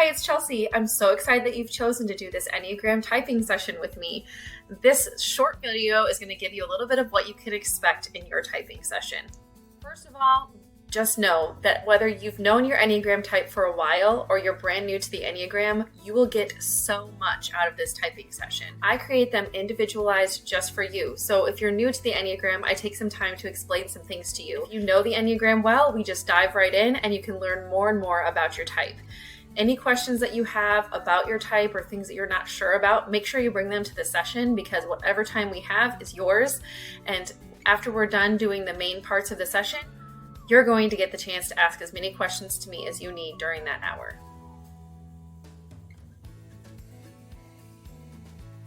Hi, it's Chelsea. I'm so excited that you've chosen to do this Enneagram typing session with me. This short video is going to give you a little bit of what you can expect in your typing session. First of all, just know that whether you've known your Enneagram type for a while or you're brand new to the Enneagram, you will get so much out of this typing session. I create them individualized just for you. So if you're new to the Enneagram, I take some time to explain some things to you. If you know the Enneagram well, we just dive right in and you can learn more and more about your type. Any questions that you have about your type or things that you're not sure about, make sure you bring them to the session because whatever time we have is yours. And after we're done doing the main parts of the session, you're going to get the chance to ask as many questions to me as you need during that hour.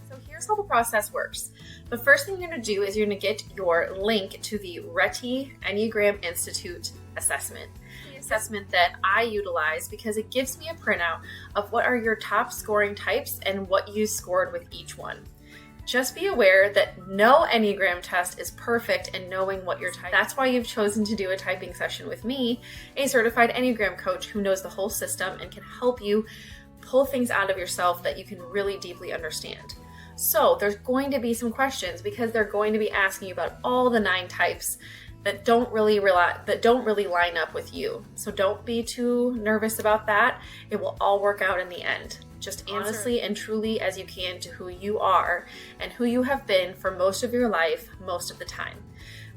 So here's how the process works. The first thing you're going to do is you're going to get your link to the RETI Enneagram Institute assessment. The assessment that I utilize because it gives me a printout of what are your top scoring types and what you scored with each one. Just be aware that no Enneagram test is perfect in knowing what your type is. That's why you've chosen to do a typing session with me, a certified Enneagram coach who knows the whole system and can help you pull things out of yourself that you can really deeply understand. So there's going to be some questions because they're going to be asking you about all the 9 types that don't really line up with you. So don't be too nervous about that. It will all work out in the end. Just honestly and truly as you can to who you are and who you have been for most of your life, most of the time.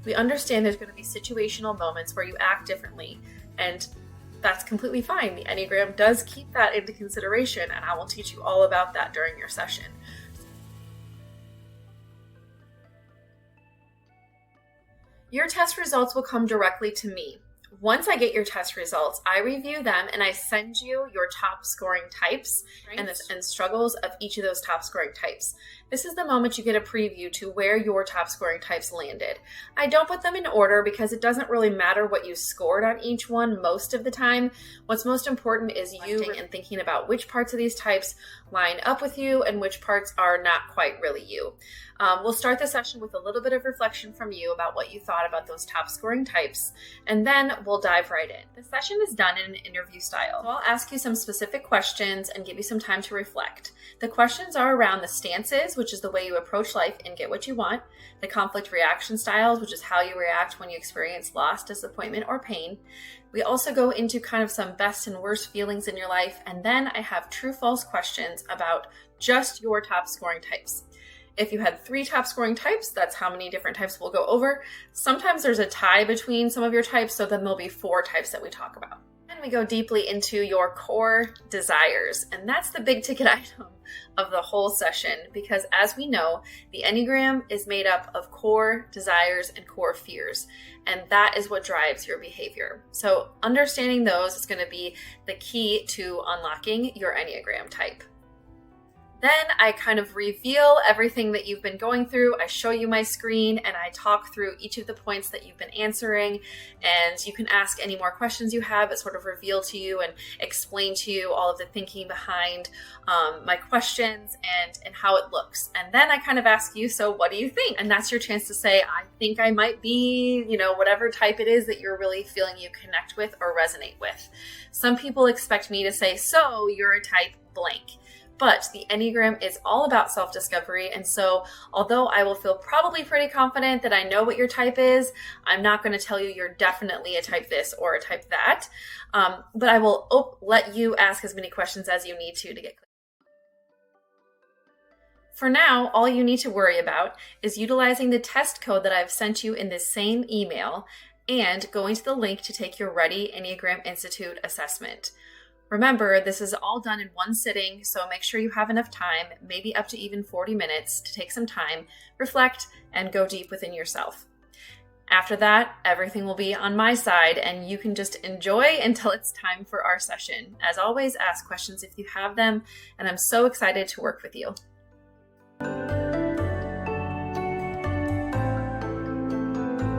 We understand there's going to be situational moments where you act differently, and that's completely fine. The Enneagram does keep that into consideration, and I will teach you all about that during your session. Your test results will come directly to me. Once I get your test results, I review them and I send you your top scoring types and struggles of each of those top scoring types. This is the moment you get a preview to where your top scoring types landed. I don't put them in order because it doesn't really matter what you scored on each one most of the time. What's most important is you and thinking about which parts of these types line up with you and which parts are not quite really you. We'll start the session with a little bit of reflection from you about what you thought about those top scoring types, and then we'll dive right in. The session is done in an interview style. So I'll ask you some specific questions and give you some time to reflect. The questions are around the stances, which is the way you approach life and get what you want, the conflict reaction styles, which is how you react when you experience loss, disappointment, or pain. We also go into kind of some best and worst feelings in your life, and then I have true-false questions about just your top scoring types. If you had 3 top scoring types, that's how many different types we'll go over. Sometimes there's a tie between some of your types, so then there'll be 4 types that we talk about. And we go deeply into your core desires, and that's the big ticket item of the whole session because as we know, the Enneagram is made up of core desires and core fears, and that is what drives your behavior. So understanding those is going to be the key to unlocking your Enneagram type. Then I kind of reveal everything that you've been going through. I show you my screen and I talk through each of the points that you've been answering, and you can ask any more questions you have. It sort of reveal to you and explain to you all of the thinking behind my questions and how it looks. And then I kind of ask you, so what do you think? And that's your chance to say, I think I might be, whatever type it is that you're really feeling you connect with or resonate with. Some people expect me to say, so you're a type blank. But the Enneagram is all about self-discovery, and so although I will feel probably pretty confident that I know what your type is, I'm not going to tell you you're definitely a type this or a type that, but I will let you ask as many questions as you need to get clear. For now, all you need to worry about is utilizing the test code that I've sent you in this same email and going to the link to take your RETI Enneagram Institute assessment. Remember, this is all done in one sitting, so make sure you have enough time, maybe up to even 40 minutes, to take some time, reflect, and go deep within yourself. After that, everything will be on my side, and you can just enjoy until it's time for our session. As always, ask questions if you have them, and I'm so excited to work with you.